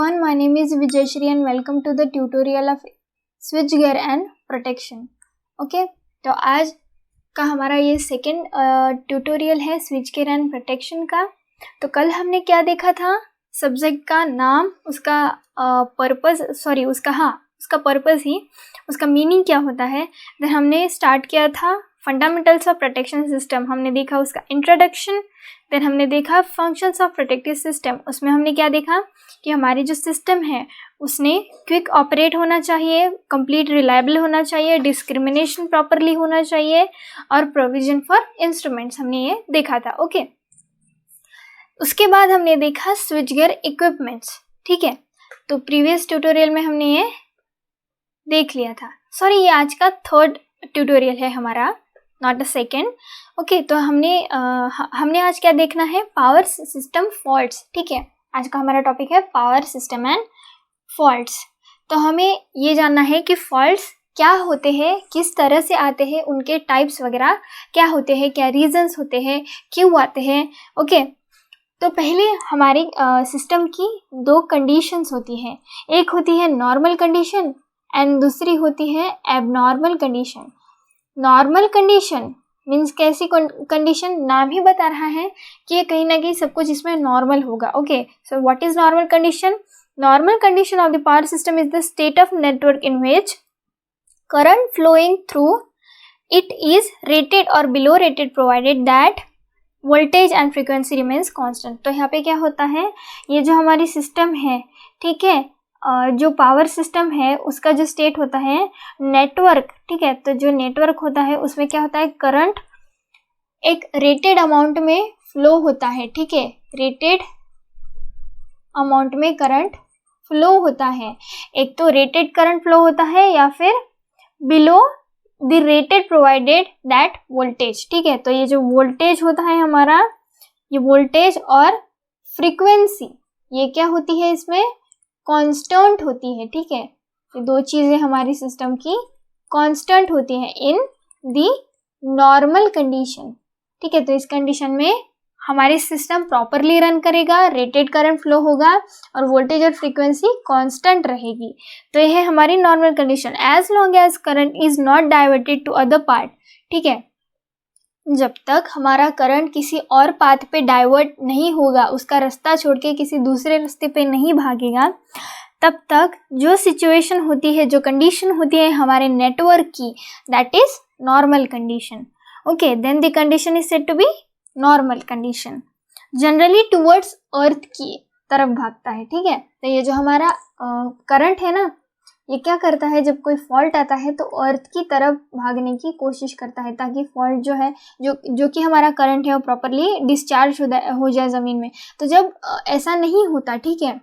everyone, my name is Vijayshri and welcome to the tutorial of switchgear and protection. Okay तो आज का हमारा ये सेकेंड ट्यूटोरियल है स्विचगेयर एंड प्रोटेक्शन का। तो कल हमने क्या देखा था, सब्जेक्ट का नाम, उसका उसका पर्पस ही, उसका मीनिंग क्या होता है। देन हमने स्टार्ट किया था फंडामेंटल्स ऑफ प्रोटेक्शन सिस्टम, हमने देखा उसका इंट्रोडक्शन। देन हमने देखा फंक्शंस ऑफ प्रोटेक्टिव सिस्टम, उसमें हमने क्या देखा कि हमारी जो सिस्टम है उसने क्विक ऑपरेट होना चाहिए, कंप्लीट रिलायबल होना चाहिए, डिस्क्रिमिनेशन प्रॉपरली होना चाहिए और प्रोविजन फॉर इंस्ट्रूमेंट्स, हमने ये देखा था। ओके उसके बाद हमने देखा स्विचगेयर इक्विपमेंट्स। ठीक है, तो प्रीवियस ट्यूटोरियल में हमने ये देख लिया था। सॉरी, ये आज का थर्ड ट्यूटोरियल है हमारा, नॉट द सेकेंड। ओके तो हमने आज क्या देखना है, पावर सिस्टम फॉल्ट्स। ठीक है, आज का हमारा टॉपिक है पावर सिस्टम एंड फॉल्ट्स। तो हमें ये जानना है कि फॉल्ट्स क्या होते हैं, किस तरह से आते हैं, उनके टाइप्स वगैरह क्या होते हैं, क्या रीजंस होते हैं, क्यों आते हैं। ओके तो पहले हमारी सिस्टम की दो कंडीशंस होती हैं, एक होती है नॉर्मल कंडीशन एंड दूसरी होती है abnormal condition. Normal condition means कैसी कंडीशन, नाम ही बता रहा है कि कहीं ना कहीं सब कुछ इसमें नॉर्मल होगा। Okay so what is normal condition? Normal condition of the power system is the state of network in which current flowing through it is rated or below rated provided that voltage and frequency remains constant. तो यहाँ पे क्या होता है, ये जो हमारी system है, ठीक है, जो पावर सिस्टम है उसका जो स्टेट होता है नेटवर्क। ठीक है, तो जो नेटवर्क होता है उसमें क्या होता है, करंट एक रेटेड अमाउंट में फ्लो होता है। ठीक है, रेटेड अमाउंट में करंट फ्लो होता है, एक तो रेटेड करंट फ्लो होता है या फिर below the rated provided that voltage. ठीक है, तो ये जो वोल्टेज होता है हमारा, ये वोल्टेज और फ्रीक्वेंसी ये क्या होती है, इसमें कांस्टेंट होती है। ठीक है, ये दो चीजें हमारी सिस्टम की कांस्टेंट होती हैं इन दी नॉर्मल कंडीशन। ठीक है, तो इस कंडीशन में हमारी सिस्टम प्रॉपरली रन करेगा, रेटेड करंट फ्लो होगा और वोल्टेज और फ्रीक्वेंसी कांस्टेंट रहेगी। तो यह है हमारी normal condition. As long as current is not diverted to other part. ठीक है, जब तक हमारा करंट किसी और पाथ पे डाइवर्ट नहीं होगा, उसका रास्ता छोड़ के किसी दूसरे रास्ते पे नहीं भागेगा, तब तक जो सिचुएशन होती है, जो कंडीशन होती है हमारे नेटवर्क की, that is normal condition. Okay then the condition is said to be normal condition. Generally towards earth की तरफ भागता है। ठीक है, तो ये जो हमारा करंट है ना, ये क्या करता है, जब कोई फॉल्ट आता है तो अर्थ की तरफ भागने की कोशिश करता है, ताकि फॉल्ट जो है, जो कि हमारा करंट है, वो प्रॉपरली डिस्चार्ज हो जाए ज़मीन में। तो जब ऐसा नहीं होता, ठीक है,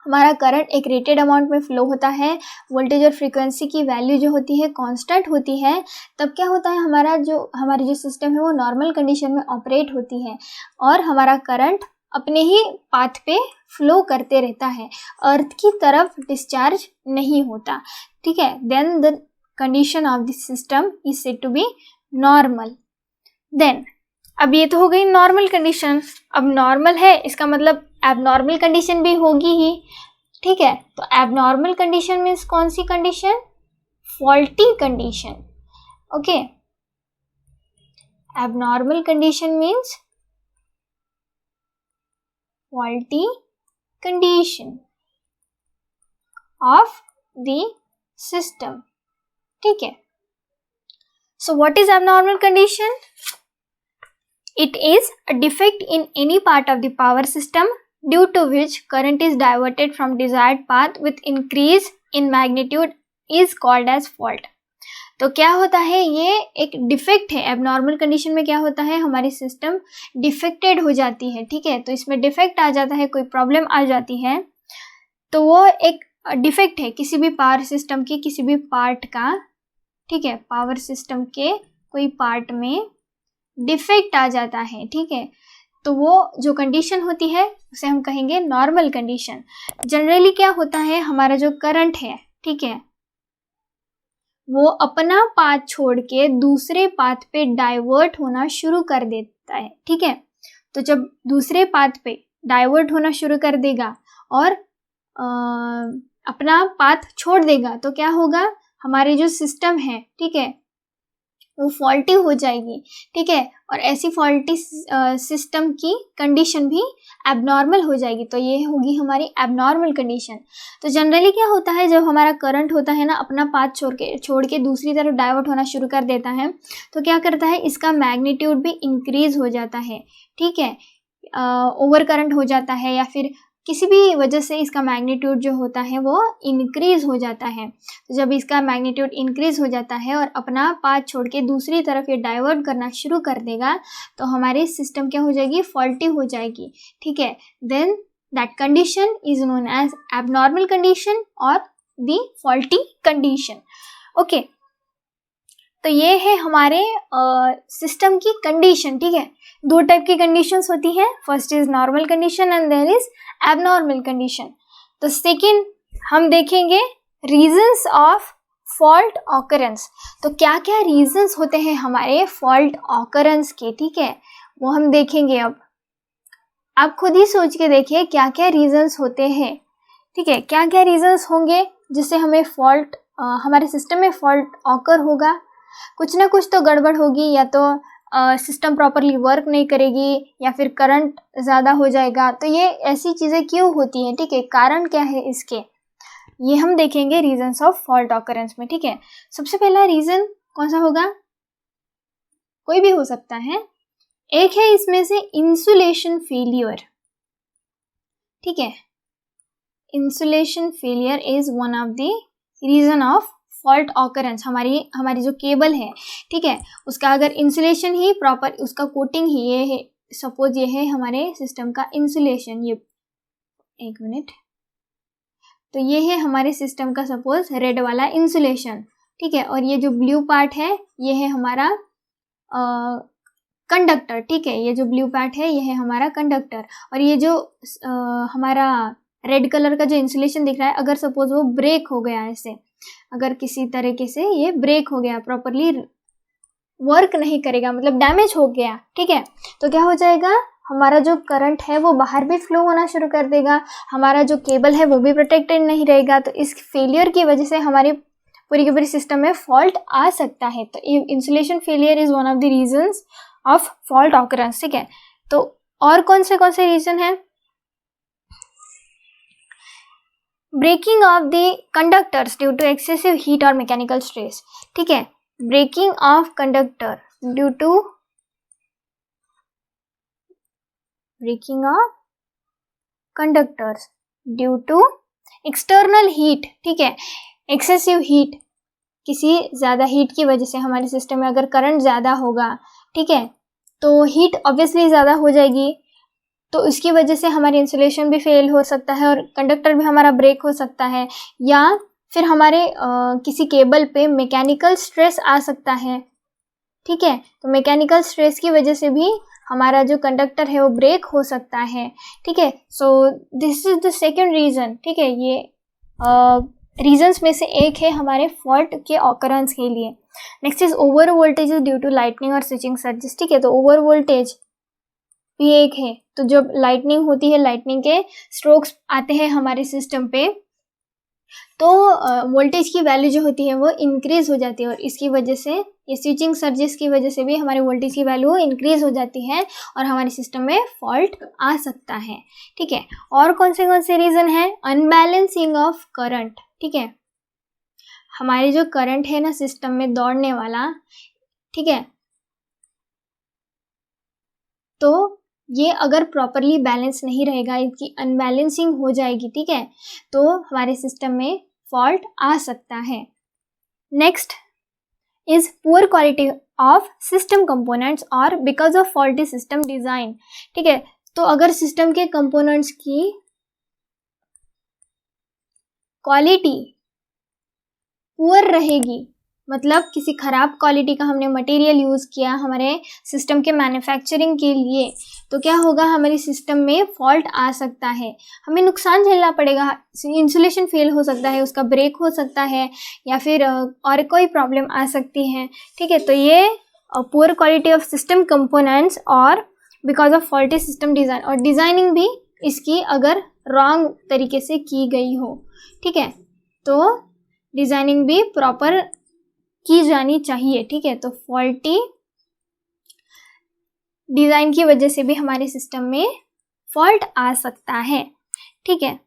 हमारा करंट एक रेटेड अमाउंट में फ्लो होता है, वोल्टेज और फ्रीक्वेंसी की वैल्यू जो होती है कांस्टेंट होती है, तब क्या होता है, हमारी जो सिस्टम है वो नॉर्मल कंडीशन में ऑपरेट होती है और हमारा करंट अपने ही पाथ पे फ्लो करते रहता है, अर्थ की तरफ डिस्चार्ज नहीं होता। ठीक है, then the condition of the system is said to be normal. Then अब ये तो हो गई नॉर्मल कंडीशन। अब नॉर्मल है, इसका मतलब एबनॉर्मल कंडीशन भी होगी ही। ठीक है, तो एबनॉर्मल कंडीशन मीन्स कौन सी condition, faulty condition. Okay, abnormal condition means faulty condition of the system. ठीक है, so what is abnormal condition? It is a defect in any part of the power system due to which current is diverted from desired path with increase in magnitude is called as fault. तो क्या होता है, ये एक defect है। Abnormal condition में क्या होता है, हमारी सिस्टम डिफेक्टेड हो जाती है। ठीक है, तो इसमें डिफेक्ट आ जाता है, कोई प्रॉब्लम आ जाती है, तो वो एक डिफेक्ट है किसी भी पावर सिस्टम की किसी भी पार्ट का। ठीक है, पावर सिस्टम के कोई पार्ट में डिफेक्ट आ जाता है। ठीक है, तो वो जो कंडीशन होती है उसे हम कहेंगे नॉर्मल कंडीशन। जनरली क्या होता है, हमारा जो करंट है, ठीक है, वो अपना पाथ छोड़ के दूसरे पाथ पे डाइवर्ट होना शुरू कर देता है। ठीक है, तो जब दूसरे पाथ पे डाइवर्ट होना शुरू कर देगा और अपना पाथ छोड़ देगा तो क्या होगा, हमारे जो सिस्टम है, ठीक है, वो फॉल्टी हो जाएगी, ठीक है, और ऐसी फॉल्टी सिस्टम की कंडीशन भी एबनॉर्मल हो जाएगी, तो ये होगी हमारी एबनॉर्मल कंडीशन। तो जनरली क्या होता है, जब हमारा करंट होता है ना अपना पाथ छोड़ के दूसरी तरफ डाइवर्ट होना शुरू कर देता है, तो क्या करता है, इसका मैग्नीट्यूड भी इंक्रीज हो जाता है, ठीक है, ओवर करंट हो जाता है या फिर किसी भी वजह से इसका मैग्नीट्यूड जो होता है वो इंक्रीज हो जाता है। तो जब इसका मैग्नीट्यूड इंक्रीज हो जाता है और अपना पाथ छोड़ के दूसरी तरफ ये डाइवर्ट करना शुरू कर देगा, तो हमारी सिस्टम क्या हो जाएगी, फॉल्टी हो जाएगी, ठीक है। Then that condition is known as abnormal condition और द फॉल्टी कंडीशन। ओके, तो ये है हमारे सिस्टम की कंडीशन, ठीक है। दो टाइप की कंडीशंस होती हैं, first is normal condition and there is abnormal condition. तो सेकंड हम देखेंगे रीजंस ऑफ फॉल्ट ऑकरेंस। तो क्या क्या रीजंस होते हैं हमारे फॉल्ट ऑकरेंस के, ठीक है, वो हम देखेंगे। अब आप खुद ही सोच के देखिए क्या क्या रीजंस होते हैं, ठीक है, क्या क्या रीजंस होंगे जिससे हमें फॉल्ट, हमारे सिस्टम में फॉल्ट ऑकर होगा। कुछ ना कुछ तो गड़बड़ होगी, या तो सिस्टम प्रॉपरली वर्क नहीं करेगी या फिर करंट ज़्यादा हो जाएगा। तो ये ऐसी चीज़ें क्यों होती हैं, ठीक है, कारण क्या है इसके, ये हम देखेंगे रीजंस ऑफ फॉल्ट ऑकरेंस में, ठीक है। सबसे पहला रीज़न कौन सा होगा, कोई भी हो सकता है, एक है इसमें से इंसुलेशन फेलियर, ठीक है। Insulation failure is one of the reason of fault occurrence. हमारी जो केबल है, ठीक है, उसका अगर इंसुलेशन ही प्रॉपर, उसका कोटिंग ही ये है, सपोज ये है हमारे सिस्टम का इंसुलेशन, ये एक मिनट, तो ये है हमारे सिस्टम का सपोज रेड वाला इंसुलेशन, ठीक है, और ये जो ब्लू पार्ट है ये है हमारा कंडक्टर, ठीक है, ये जो ब्लू पार्ट है ये है हमारा कंडक्टर, और ये जो हमारा रेड कलर का जो इंसुलेशन दिख रहा है, अगर सपोज वो ब्रेक हो गया ऐसे, अगर किसी तरीके से ये ब्रेक हो गया, प्रॉपरली वर्क नहीं करेगा, मतलब डैमेज हो गया, ठीक है, तो क्या हो जाएगा, हमारा जो करंट है वो बाहर भी फ्लो होना शुरू कर देगा, हमारा जो केबल है वो भी प्रोटेक्टेड नहीं रहेगा। तो इस फेलियर की वजह से हमारी पूरी की पूरी सिस्टम में फॉल्ट आ सकता है। तो insulation failure is one of the reasons of fault occurrence, ठीक है। तो और कौन से रीजन है, breaking of the conductors due to excessive heat और मैकेनिकल स्ट्रेस, ठीक है, breaking of conductor due to breaking of conductors due to external heat, ठीक है, एक्सेसिव हीट, किसी ज़्यादा हीट की वजह से हमारे सिस्टम में अगर करंट ज़्यादा होगा, ठीक है, तो हीट ऑब्वियसली ज़्यादा हो जाएगी, तो इसकी वजह से हमारी इंसुलेशन भी फेल हो सकता है और कंडक्टर भी हमारा ब्रेक हो सकता है, या फिर हमारे किसी केबल पे मैकेनिकल स्ट्रेस आ सकता है, ठीक है, तो मैकेनिकल स्ट्रेस की वजह से भी हमारा जो कंडक्टर है वो ब्रेक हो सकता है, ठीक है। So this is the second reason, ठीक है, ये रीजंस में से एक है हमारे फॉल्ट के ऑकरेंस के लिए। Next is over voltage due to lightning और स्विचिंग सर्जिस, ठीक है, तो ओवर वोल्टेज भी एक है। तो जब लाइटनिंग होती है, लाइटनिंग के स्ट्रोक्स आते हैं हमारे सिस्टम पे, तो वोल्टेज की वैल्यू जो होती है वो इंक्रीज हो जाती है, और इसकी वजह से, ये स्विचिंग सर्जिस की वजह से भी हमारे वोल्टेज की वैल्यू इंक्रीज हो जाती है और हमारे सिस्टम में फॉल्ट आ सकता है, ठीक है। और कौन से रीज़न है, अनबैलेंसिंग ऑफ करंट, ठीक है, हमारे जो करंट है ना सिस्टम में दौड़ने वाला, ठीक है, तो ये अगर प्रॉपरली बैलेंस नहीं रहेगा, इसकी अनबैलेंसिंग हो जाएगी, ठीक है, तो हमारे सिस्टम में फॉल्ट आ सकता है। Next is poor quality of system components or because of faulty system design, ठीक है, तो अगर सिस्टम के कंपोनेंट्स की क्वालिटी पुअर रहेगी, मतलब किसी ख़राब क्वालिटी का हमने मटेरियल यूज़ किया हमारे सिस्टम के मैन्युफैक्चरिंग के लिए, तो क्या होगा, हमारे सिस्टम में फॉल्ट आ सकता है, हमें नुकसान झेलना पड़ेगा, इंसुलेशन फेल हो सकता है, उसका ब्रेक हो सकता है, या फिर और कोई प्रॉब्लम आ सकती है, ठीक है। तो ये poor quality of system components or because of faulty system design, और डिज़ाइनिंग भी इसकी अगर रॉन्ग तरीके से की गई हो, ठीक है, तो डिज़ाइनिंग भी प्रॉपर की जानी चाहिए, ठीक है। तो फॉल्टी डिज़ाइन की वजह से भी हमारे सिस्टम में फॉल्ट आ सकता है, ठीक है।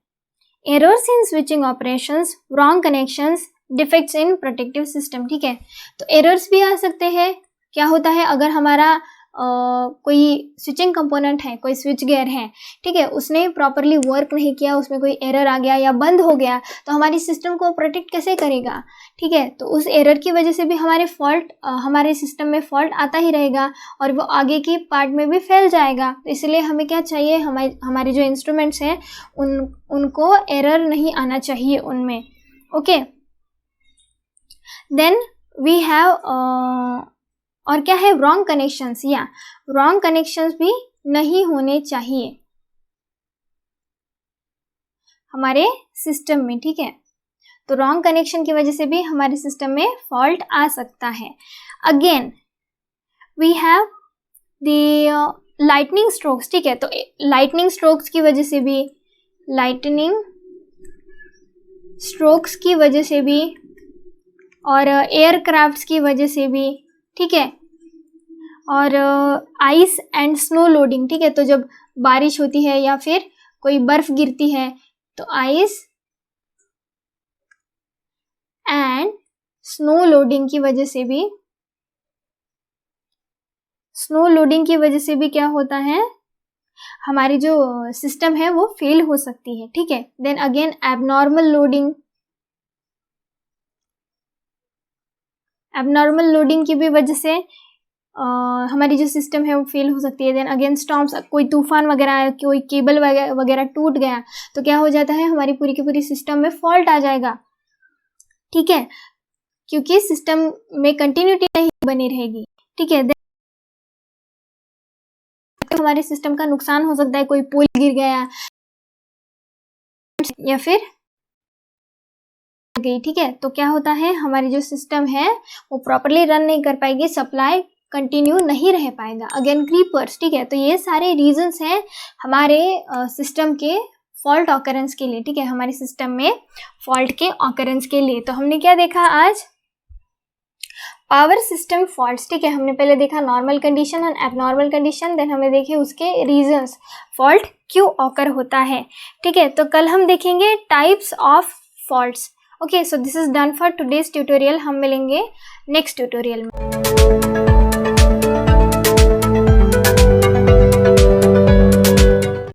Errors in switching operations, wrong connections, defects in protective system, ठीक है। तो एरर्स भी आ सकते हैं। क्या होता है, अगर हमारा कोई स्विचिंग कंपोनेंट है, कोई स्विच गियर है, ठीक है, उसने प्रॉपरली वर्क नहीं किया, उसमें कोई एरर आ गया या बंद हो गया, तो हमारी सिस्टम को प्रोटेक्ट कैसे करेगा, ठीक है। तो उस एरर की वजह से भी हमारे सिस्टम में फॉल्ट आता ही रहेगा और वो आगे की पार्ट में भी फैल जाएगा। तो इसलिए हमें क्या चाहिए, हमारे जो इंस्ट्रूमेंट्स हैं उनको एरर नहीं आना चाहिए उनमें, ओके। देन वी हैव और क्या है, रॉन्ग कनेक्शंस, या रॉन्ग कनेक्शंस भी नहीं होने चाहिए हमारे सिस्टम में, ठीक है। तो रॉन्ग कनेक्शन की वजह से भी हमारे सिस्टम में फॉल्ट आ सकता है। Again we have the lightning strokes, ठीक है। तो लाइटनिंग स्ट्रोक्स की वजह से भी और एयरक्राफ्ट्स की वजह से भी, ठीक है, और आइस एंड स्नो लोडिंग, ठीक है। तो जब बारिश होती है या फिर कोई बर्फ गिरती है, तो आइस एंड स्नो लोडिंग की वजह से भी क्या होता है, हमारी जो सिस्टम है वो फेल हो सकती है, ठीक है। देन अगेन एबनॉर्मल लोडिंग की भी वजह से हमारी जो सिस्टम है वो फेल हो सकती है। देन अगेन स्टॉर्म्स, कोई तूफान वगैरह आया, कोई केबल वगैरह टूट गया, तो क्या हो जाता है, हमारी पूरी की पूरी सिस्टम में फॉल्ट आ जाएगा, ठीक है, क्योंकि सिस्टम में कंटिन्यूटी नहीं बनी रहेगी, ठीक है। हमारे सिस्टम का नुकसान हो सकता है, कोई पोल गिर गया या फिर गई, ठीक है। तो क्या होता है, हमारी जो सिस्टम है वो प्रॉपरली रन नहीं कर पाएगी, सप्लाई कंटिन्यू नहीं रह पाएगा। अगेन क्रीपर्स, ठीक है। तो ये सारे रीजंस हैं हमारे सिस्टम के फॉल्ट ऑकरेंस के लिए, ठीक है, हमारे सिस्टम में फॉल्ट के ऑकरेंस के लिए। तो हमने क्या देखा आज, पावर सिस्टम फॉल्ट्स, ठीक है। हमने पहले देखा normal condition and abnormal condition, then हमें देखे उसके रीजंस, फॉल्ट क्यों ऑकर होता है, ठीक है। तो कल हम देखेंगे types of faults, okay. So this is done for today's tutorial. हम मिलेंगे नेक्स्ट ट्यूटोरियल में।